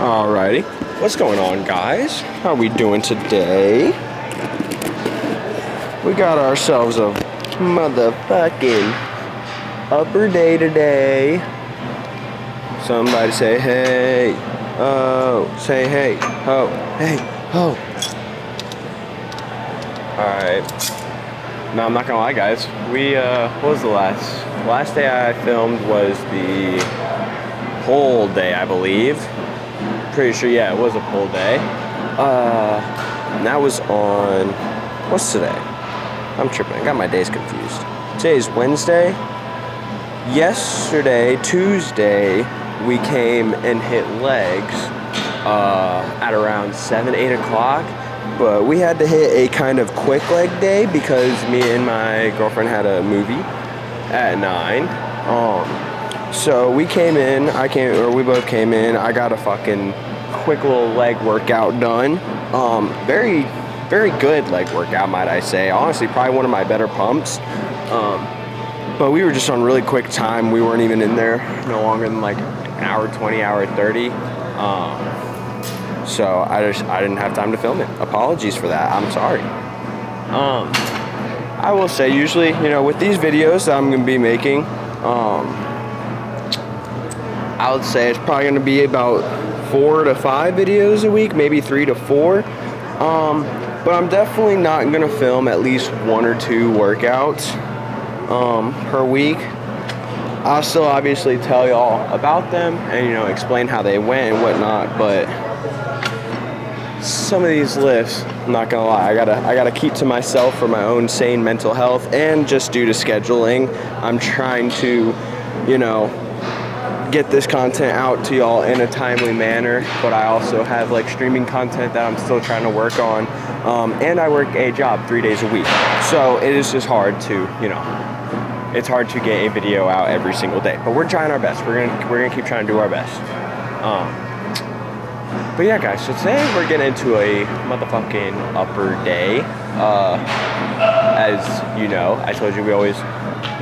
Alrighty, what's going on, guys? How are we doing today? We got ourselves a motherfucking upper day today. Somebody say hey, oh, say hey, ho, hey, ho. Alright, no, I'm not gonna lie, guys. What was the last day I filmed was the poll day, I believe. Pretty sure, yeah, it was a poll day. And that was on, what's today? I'm tripping, I got my days confused. Today's Wednesday. Yesterday, Tuesday, we came and hit legs at around 7, 8 o'clock. But we had to hit a kind of quick leg day because me and my girlfriend had a movie at 9. So we came in, we both came in. I got a fucking quick little leg workout done. Very, very good leg workout, might I say. Honestly, probably one of my better pumps. But we were just on really quick time. We weren't even in there no longer than like an hour 20, hour 30. So I didn't have time to film it. Apologies for that. I'm sorry. I will say, usually, with these videos that I'm gonna be making, I would say it's probably gonna be about 4 to 5 videos a week, maybe 3 to 4. But I'm definitely not gonna film at least 1 or 2 workouts per week. I'll still obviously tell y'all about them and explain how they went and whatnot, but some of these lifts, I'm not gonna lie, I gotta keep to myself for my own sane mental health, and just due to scheduling, I'm trying to, get this content out to y'all in a timely manner, but I also have like streaming content that I'm still trying to work on, and I work a job 3 days a week, so it is just hard to, it's hard to get a video out every single day, but we're trying our best. We're gonna keep trying to do our best. But yeah, guys, so today we're getting into a motherfucking upper day. As you know, I told you we always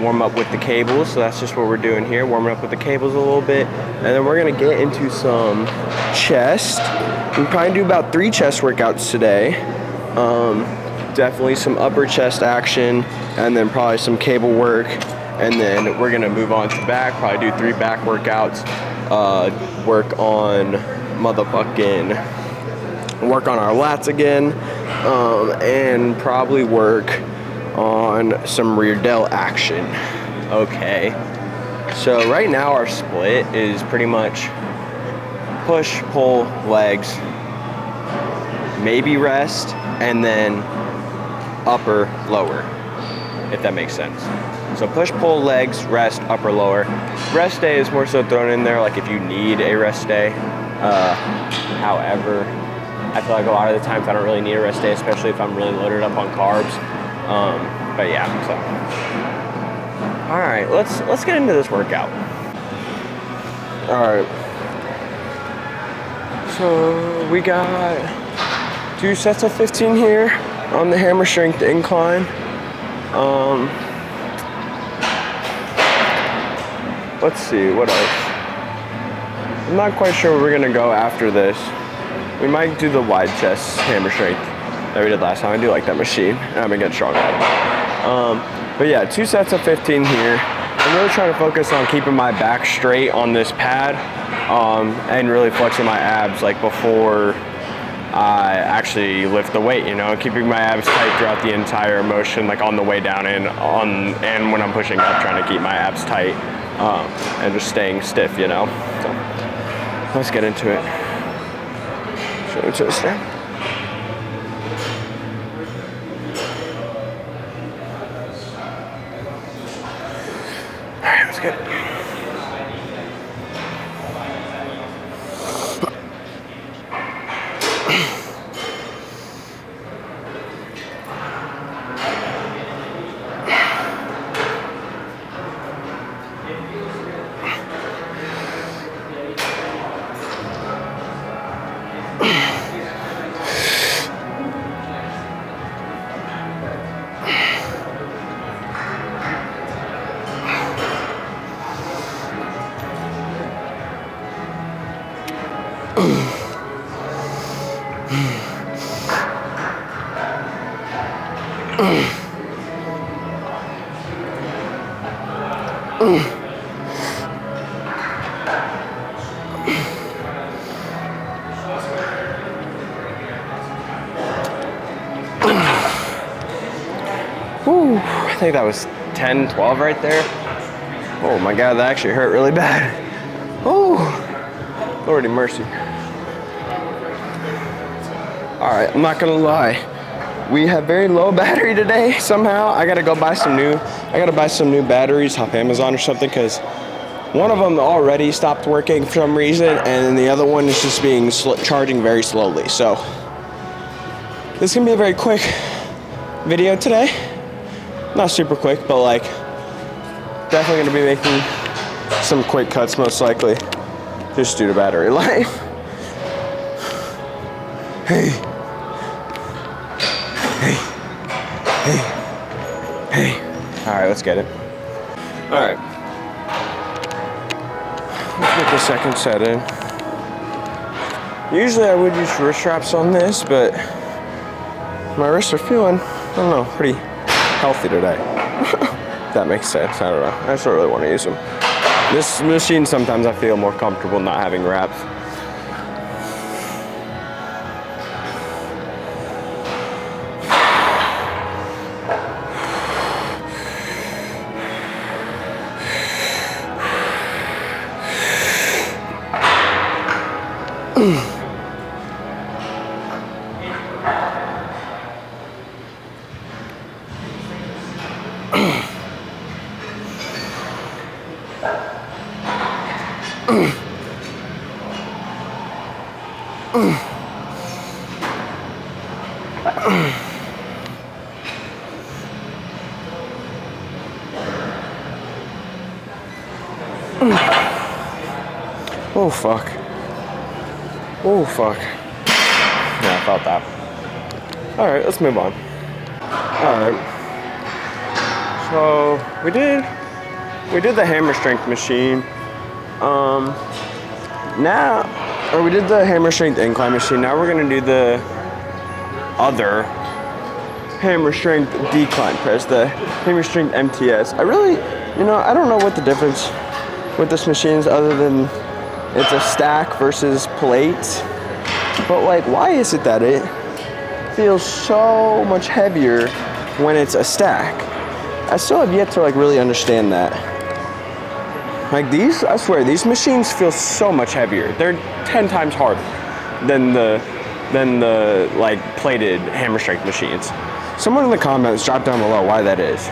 warm up with the cables, so that's just what we're doing here, warming up with the cables a little bit, and then we're gonna get into some chest. We'll probably do about 3 chest workouts today. Definitely some upper chest action, and then probably some cable work, and then we're gonna move on to back, probably do 3 back workouts, work on our lats again, and probably work on some rear delt action. Okay, so right now our split is pretty much push, pull, legs, maybe rest, and then upper, lower, if that makes sense. So push, pull, legs, rest, upper, lower. Rest day is more so thrown in there like if you need a rest day. However, I feel like a lot of the times I don't really need a rest day, especially if I'm really loaded up on carbs. But yeah, so. All right, let's get into this workout. All right. So we got 2 sets of 15 here on the hammer strength incline. Let's see, what else? I'm not quite sure where we're gonna go after this. We might do the wide chest hammer strength that we did last time. I do like that machine, and I've been getting strong at it. But yeah, 2 sets of 15 here. I'm really trying to focus on keeping my back straight on this pad, and really flexing my abs like before I actually lift the weight, keeping my abs tight throughout the entire motion, like on the way down and when I'm pushing up, trying to keep my abs tight, and just staying stiff, So let's get into it. Shoulder to the stand. All right, let's get it. Whew, I think that was 10, 12 right there. Oh my God, that actually hurt really bad. Oh, Lordy mercy. All right, I'm not gonna lie. We have very low battery today somehow. I gotta buy some new batteries, hop Amazon or something, because one of them already stopped working for some reason, and then the other one is just being charging very slowly. So this is gonna be a very quick video today. Not super quick, but like definitely gonna be making some quick cuts most likely, just due to battery life. Hey. All right, let's get it. All right. Let's get the second set in. Usually I would use wrist straps on this, but my wrists are feeling, I don't know, pretty healthy today. If that makes sense, I don't know. I just don't really want to use them. This machine, sometimes I feel more comfortable not having wraps. Oh fuck. Oh fuck. Yeah, I felt that. Alright, let's move on. Alright. So we did the hammer strength machine. We did the hammer strength incline machine. Now we're gonna do the other hammer strength decline press, the hammer strength MTS. I don't know what the difference with this machine is other than it's a stack versus plates. But like, why is it that it feels so much heavier when it's a stack? I still have yet to like really understand that. Like these, I swear, these machines feel so much heavier. They're 10 times harder than the like plated hammer strength machines. Someone in the comments, drop down below why that is.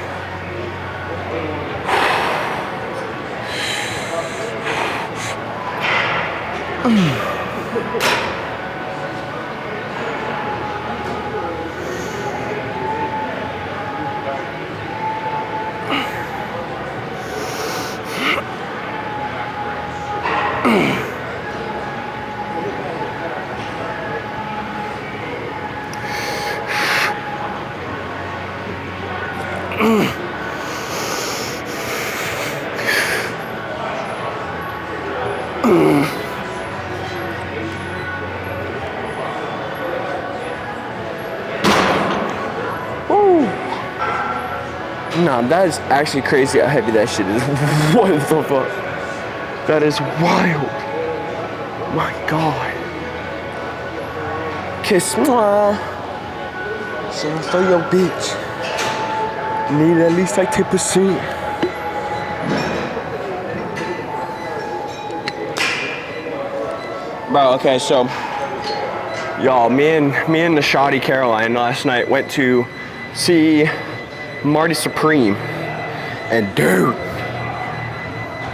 Nah, that is actually crazy how heavy that shit is. What the fuck? That is wild. My God. Kiss moi. So your bitch. Need at least like 10%. Bro, okay, so y'all, me and the shoddy Caroline last night went to see Marty Supreme, and dude,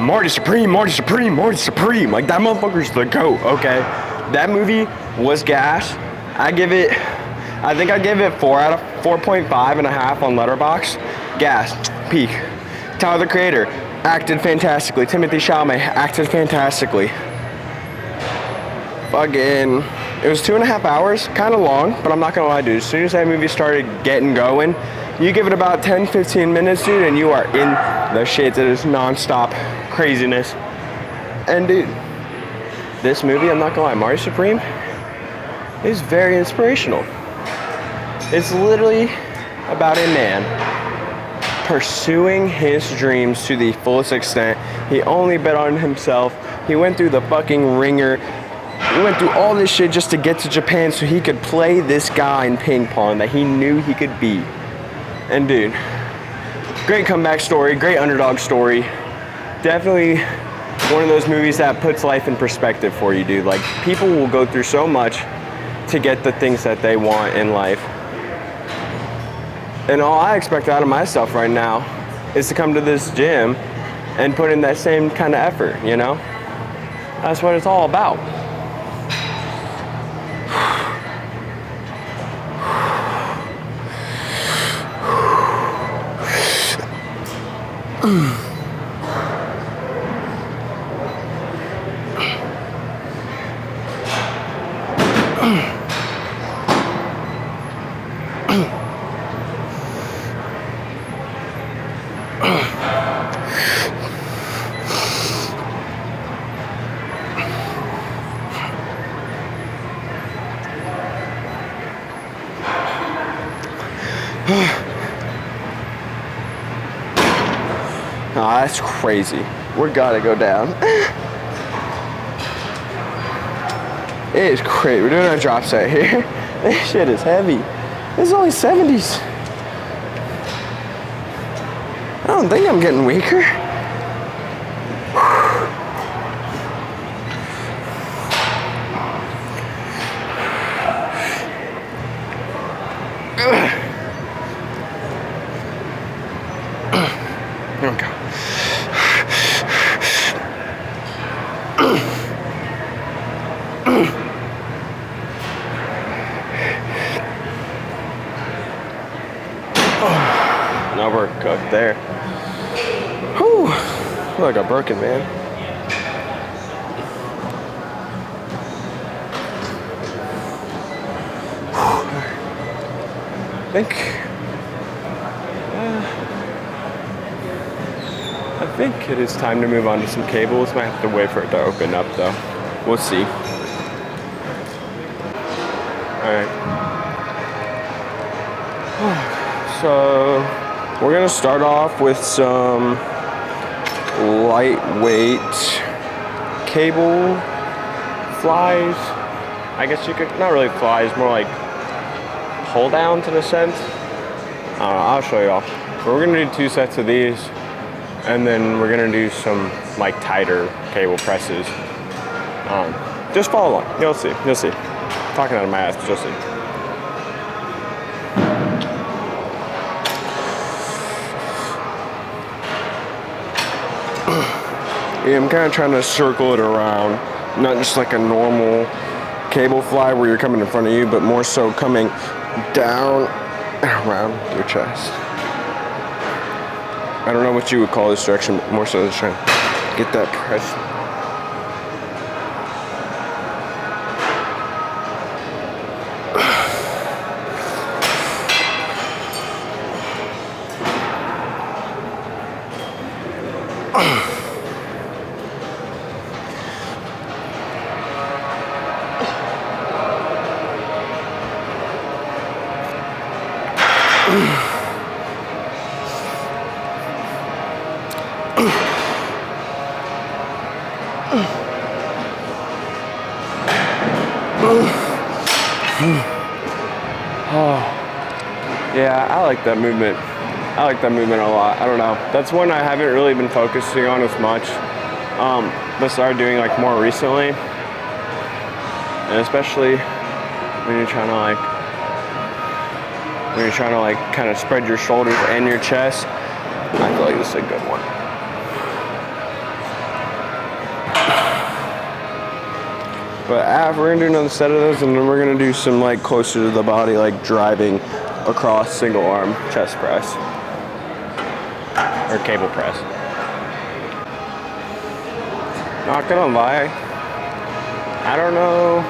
Marty Supreme, like that motherfucker's the GOAT, okay? That movie was gas. I think I give it 4 out of 4.5 and a half on Letterboxd. Gas, peak. Tyler the Creator acted fantastically. Timothy Chalamet acted fantastically. Fucking, it was 2.5 hours, kind of long, but I'm not gonna lie, dude. As soon as that movie started getting going, you give it about 10-15 minutes, dude, and you are in the shit. It is non-stop craziness. And dude, this movie, I'm not gonna lie, Mario Supreme is very inspirational. It's literally about a man pursuing his dreams to the fullest extent. He only bet on himself. He went through the fucking ringer. He went through all this shit just to get to Japan so he could play this guy in ping pong that he knew he could beat. And dude, great comeback story, great underdog story. Definitely one of those movies that puts life in perspective for you, dude. Like, people will go through so much to get the things that they want in life. And all I expect out of myself right now is to come to this gym and put in that same kind of effort, you know? That's what it's all about. Oh, that's crazy. We gotta go down. It is crazy. We're doing a drop set here. This shit is heavy. This is only 70s. I don't think I'm getting weaker. Here we go. Now we're cooked there. Whew. I feel like a broken man. I think it is time to move on to some cables. Might have to wait for it to open up though. We'll see. Alright. So we're gonna start off with some lightweight cable flies. I guess you could, not really flies, more like pull downs in a sense. I don't know, I'll show you all. But we're gonna do 2 sets of these, and then we're gonna do some like tighter cable presses. Just follow along, you'll see, you'll see. I'm talking out of my ass, but you'll see. Yeah, I'm kind of trying to circle it around, not just like a normal cable fly where you're coming in front of you, but more so coming down and around your chest. I don't know what you would call this direction, but more so just trying to get that press. Yeah, I like that movement. I like that movement a lot. I don't know. That's one I haven't really been focusing on as much. But started doing like more recently. And especially when you're trying to like kind of spread your shoulders and your chest. I feel like this is a good one. But we're gonna do another set of those, and then we're gonna do some like closer to the body, like driving across single arm chest press or cable press. Not gonna lie, I don't know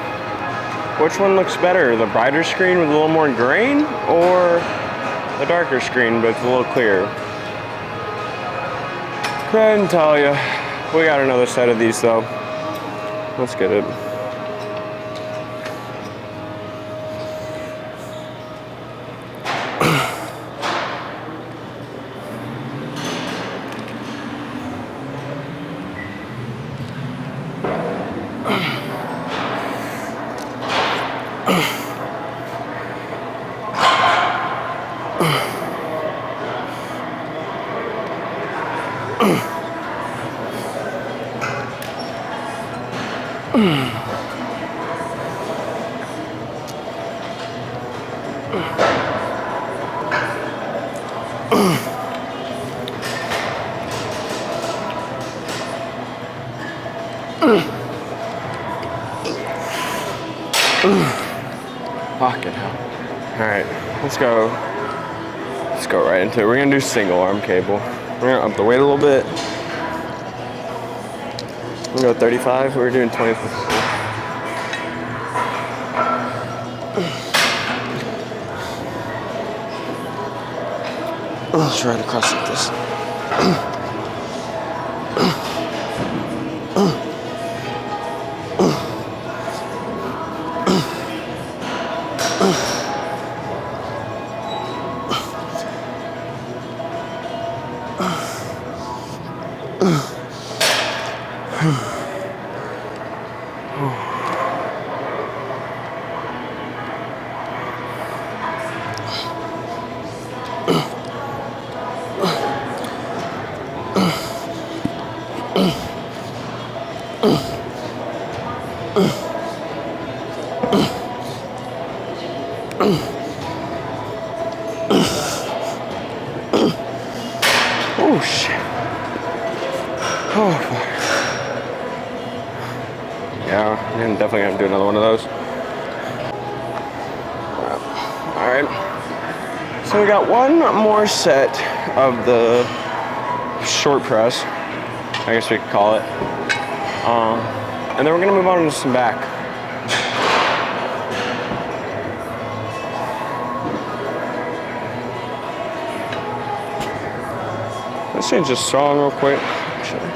which one looks better, the brighter screen with a little more grain or the darker screen but it's a little clearer. Couldn't tell you. We got another set of these though. Let's get it. Fucking hell. Alright, let's go. Let's go right into it. We're gonna do single arm cable. We're gonna up the weight a little bit. We're gonna go 35. We're doing 20. Let's try to cross like this. Oh shit. Oh fuck. Yeah, I'm definitely gonna do another one of those. Alright. So we got one more set of the short press, I guess we could call it. And then we're gonna move on to some back. Let's change this song real quick. Actually.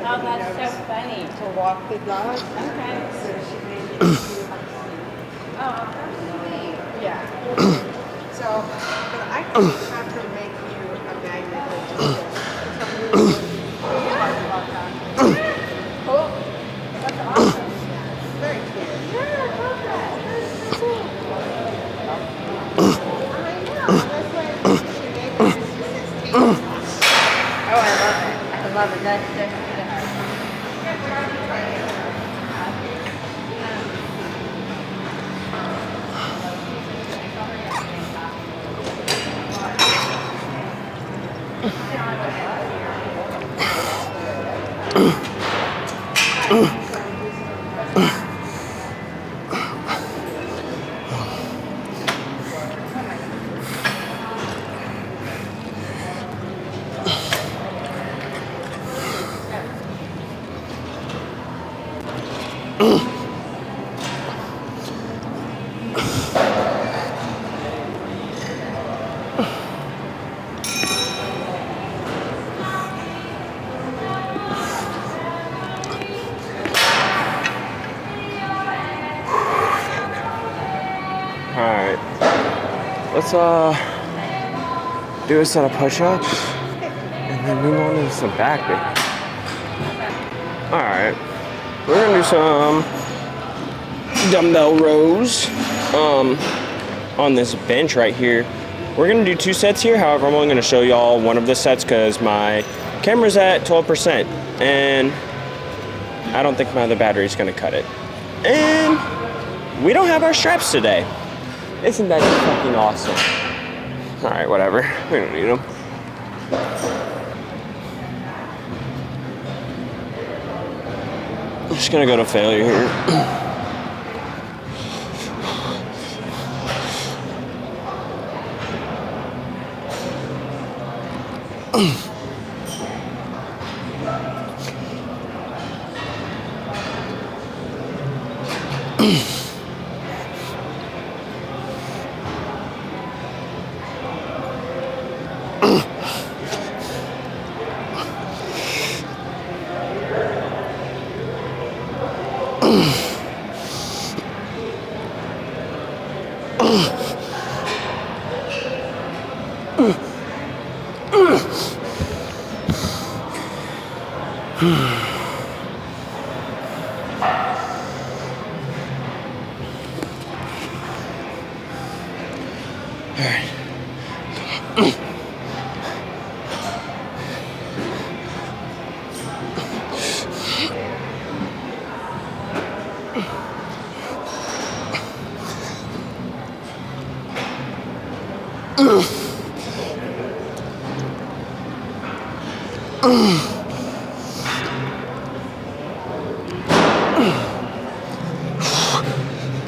Oh, that's so funny. To walk the dog. Okay. So she made me Oh, absolutely. yeah. So, but I can have her make you a magnet that you Cool. That's awesome. very cute. Yeah, I love that. That's cool. I know. That's why she made me this 16. Oh, I love it. I love it. That's really hard. Alright. Let's do a set of push-ups and then move on to some back, baby. Alright. We're gonna do some dumbbell rows on this bench right here. We're gonna do 2 sets here. However, I'm only gonna show y'all one of the sets because my camera's at 12% and I don't think my other battery's gonna cut it. And we don't have our straps today. Isn't that fucking awesome? All right, whatever. We don't need them. I'm just gonna go to failure here.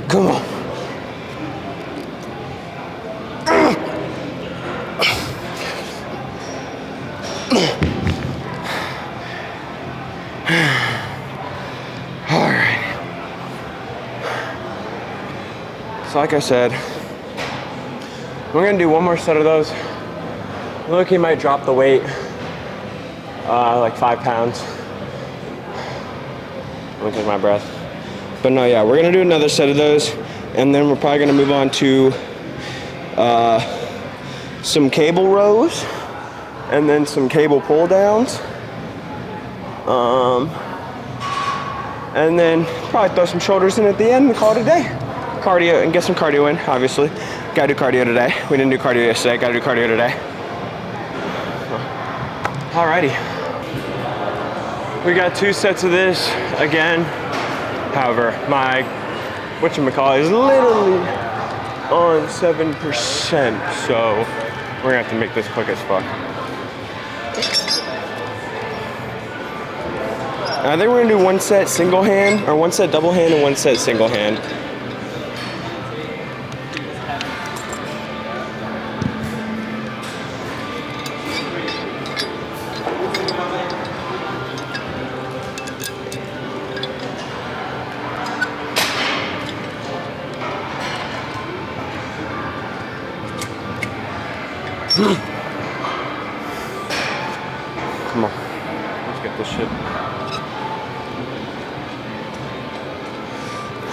Come on. All right. So like I said, we're gonna do one more set of those. Loki might drop the weight, like 5 pounds. Let me take my breath. But no, yeah, we're gonna do another set of those, and then we're probably gonna move on to some cable rows, and then some cable pull downs. And then probably throw some shoulders in at the end and call it a day. Cardio, and get some cardio in, obviously. Gotta do cardio today. We didn't do cardio yesterday, gotta do cardio today. Alrighty. We got 2 sets of this again. However, my whatchamacallit is literally on 7%, so we're gonna have to make this quick as fuck. I think we're gonna do 1 set single hand, or 1 set double hand, and 1 set single hand. Come on, let's get this shit.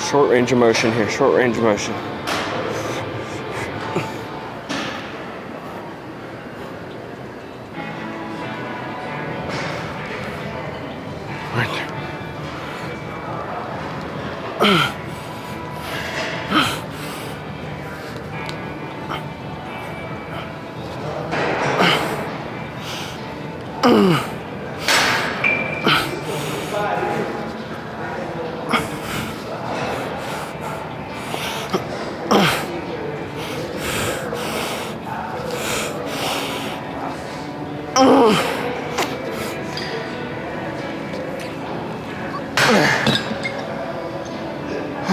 Short range of motion here, short range of motion. Right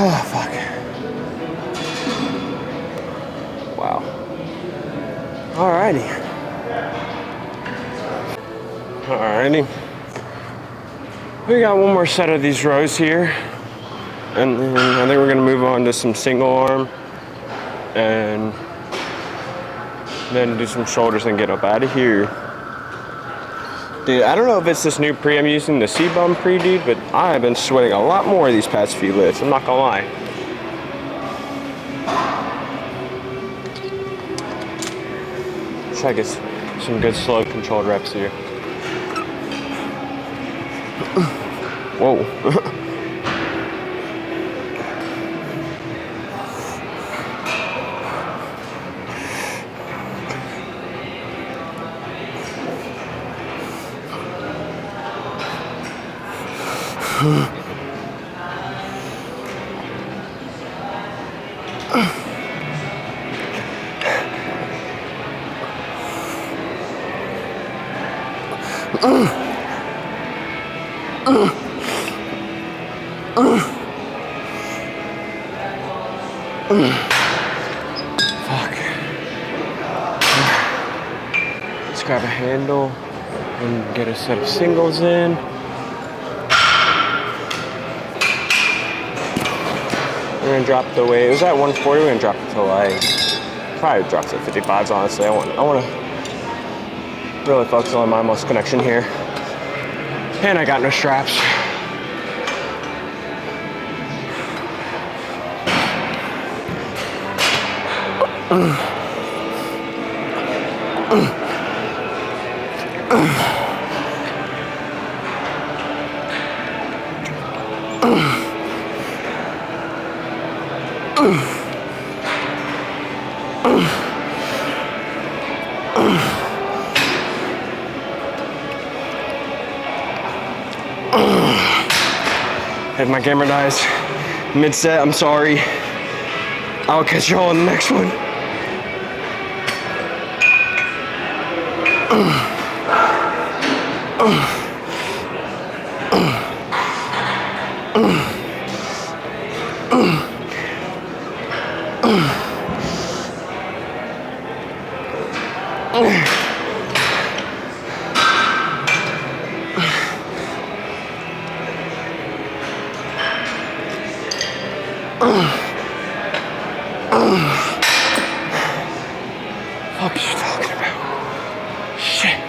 Oh, fuck. Wow. Alrighty. Alrighty. We got 1 more set of these rows here. And then I think we're gonna move on to some single arm. And then do some shoulders and get up out of here. Dude, I don't know if it's this new pre I'm using, the C-Bum pre, dude, but I have been sweating a lot more these past few lifts, I'm not gonna lie. Try to get some good slow controlled reps here. Whoa. Fuck. Let's grab a handle and get a set of singles in. We're gonna drop the weight. It was at 140. We're gonna drop it to like probably drops at 55s. Honestly, I want to really focus on my muscle connection here, and I got no straps. If my camera dies mid-set, I'm sorry. I'll catch y'all on the next one. Fuck you talking about? Shit.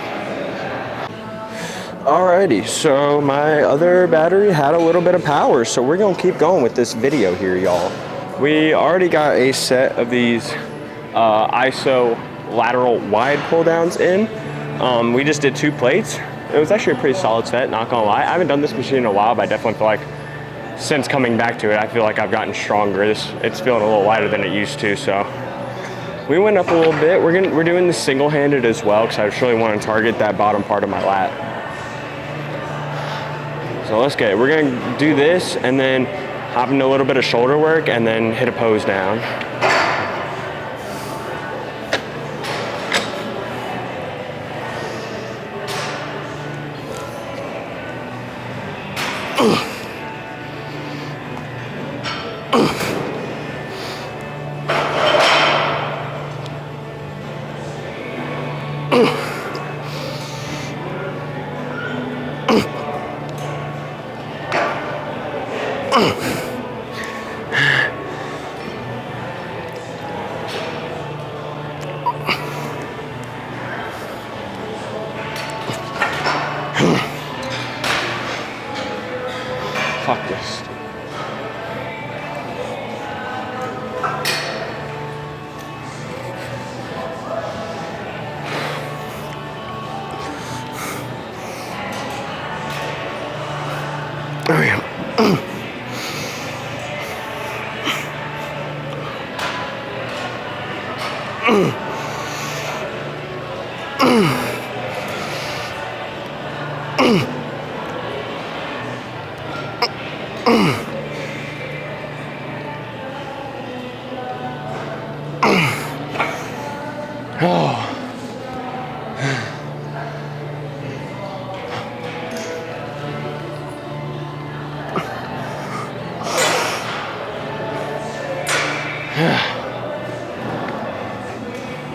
Alrighty, so my other battery had a little bit of power, so we're gonna keep going with this video here, y'all. We already got a set of these ISO lateral wide pull downs in. We just did 2 plates. It was actually a pretty solid set, not gonna lie. I haven't done this machine in a while, but I definitely feel like since coming back to it, I feel like I've gotten stronger. It's feeling a little lighter than it used to, so. We went up a little bit. We're doing this single-handed as well, because I just really want to target that bottom part of my lat. So let's get it. We're gonna do this and then hop into a little bit of shoulder work and then hit a pose down. Fuck this. There we go. Oh.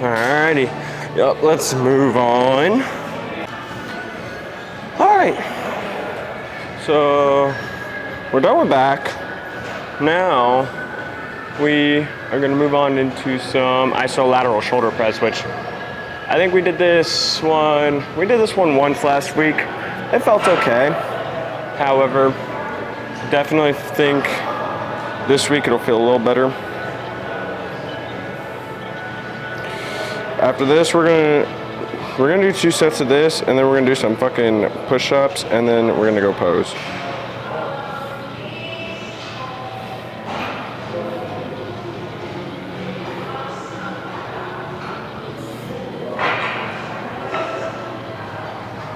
Alrighty. Yep, let's move on. Alright. So we're done with back. Now we are gonna move on into some isolateral shoulder press, which I think we did this one once last week. It felt okay. However, definitely think this week it'll feel a little better. After this, we're gonna do 2 sets of this, and then we're gonna do some fucking push-ups, and then we're gonna go pose.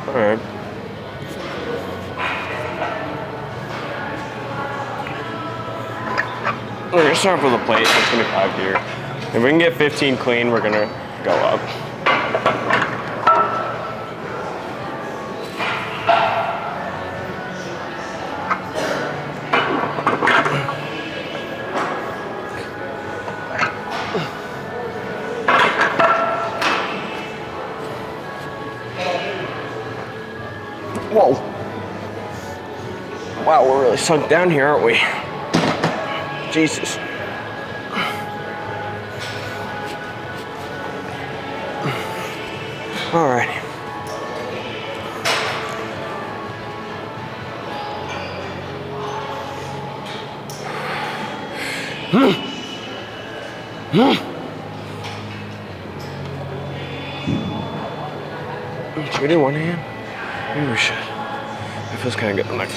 All right. We're gonna start with a plate at 25 here. If we can get 15 clean, we're gonna go up. Wow, we're really sunk down here, aren't we? Jesus. Alrighty. Should we do one hand? Maybe we should. It feels kind of good. I'm like,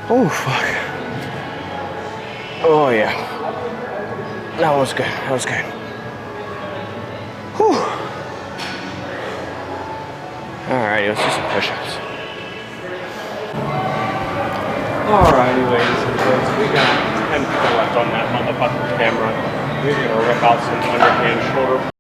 oh, fuck. Oh, yeah. That was good. That was good. Whew. Alrighty, let's do some push-ups. Alrighty, ladies and gents, we got 10 people left on that motherfucking camera. We're gonna rip out some underhand shoulder